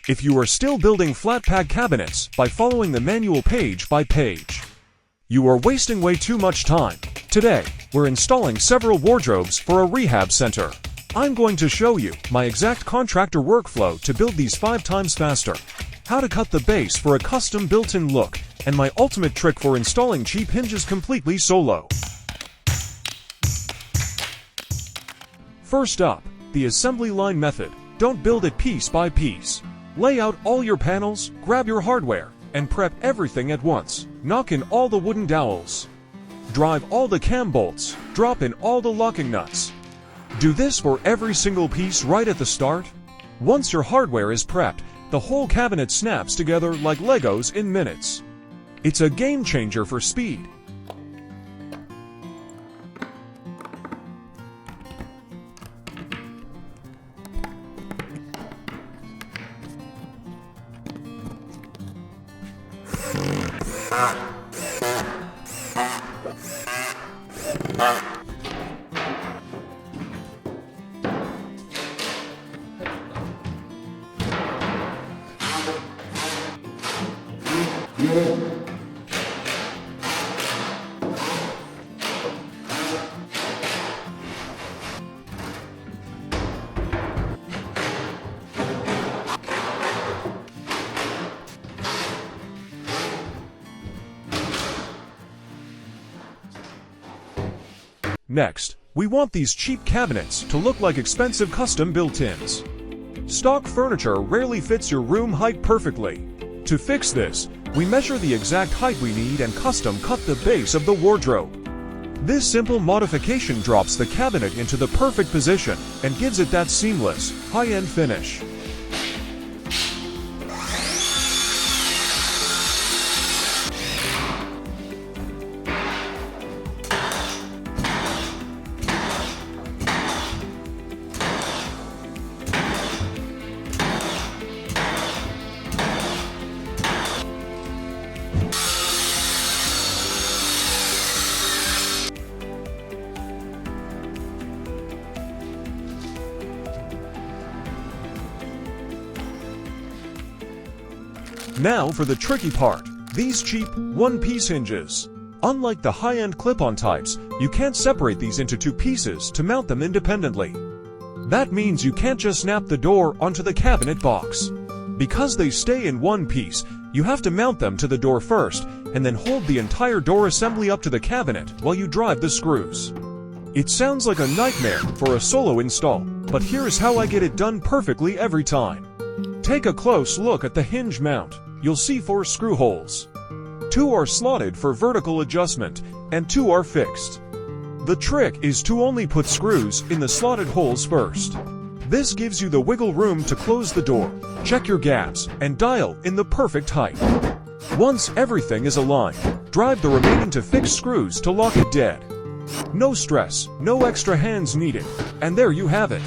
if you are still building flat pack cabinets by following the manual page by page, you are wasting way too much time. Today, we're installing several wardrobes for a rehab center. I'm going to show you my exact contractor workflow to build these 5 times faster, how to cut the base for a custom built-in look, and my ultimate trick for installing cheap hinges completely solo. First up, the assembly line method. Don't build it piece by piece. Lay out all your panels, grab your hardware, and prep everything at once. Knock in all the wooden dowels. Drive all the cam bolts. Drop in all the locking nuts. Do this for every single piece right at the start. Once your hardware is prepped, the whole cabinet snaps together like Legos in minutes. It's a game changer for speed. Next, we want these cheap cabinets to look like expensive custom built-ins. Stock furniture rarely fits your room height perfectly. To fix this, we measure the exact height we need and custom cut the base of the wardrobe. This simple modification drops the cabinet into the perfect position and gives it that seamless, high-end finish. Now for the tricky part, these cheap, one-piece hinges. Unlike the high-end clip-on types, you can't separate these into 2 pieces to mount them independently. That means you can't just snap the door onto the cabinet box. Because they stay in one piece, you have to mount them to the door first, and then hold the entire door assembly up to the cabinet while you drive the screws. It sounds like a nightmare for a solo install, but here's how I get it done perfectly every time. Take a close look at the hinge mount. You'll see 4 screw holes. 2 are slotted for vertical adjustment, and 2 are fixed. The trick is to only put screws in the slotted holes first. This gives you the wiggle room to close the door, check your gaps, and dial in the perfect height. Once everything is aligned, drive the remaining to fixed screws to lock it dead. No stress, no extra hands needed, and there you have it.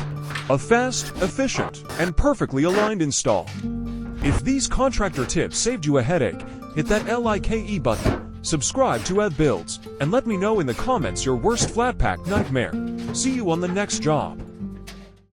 A fast, efficient, and perfectly aligned install. If these contractor tips saved you a headache, hit that like button, subscribe to ETH-Builds, and let me know in the comments your worst flat pack nightmare. See you on the next job.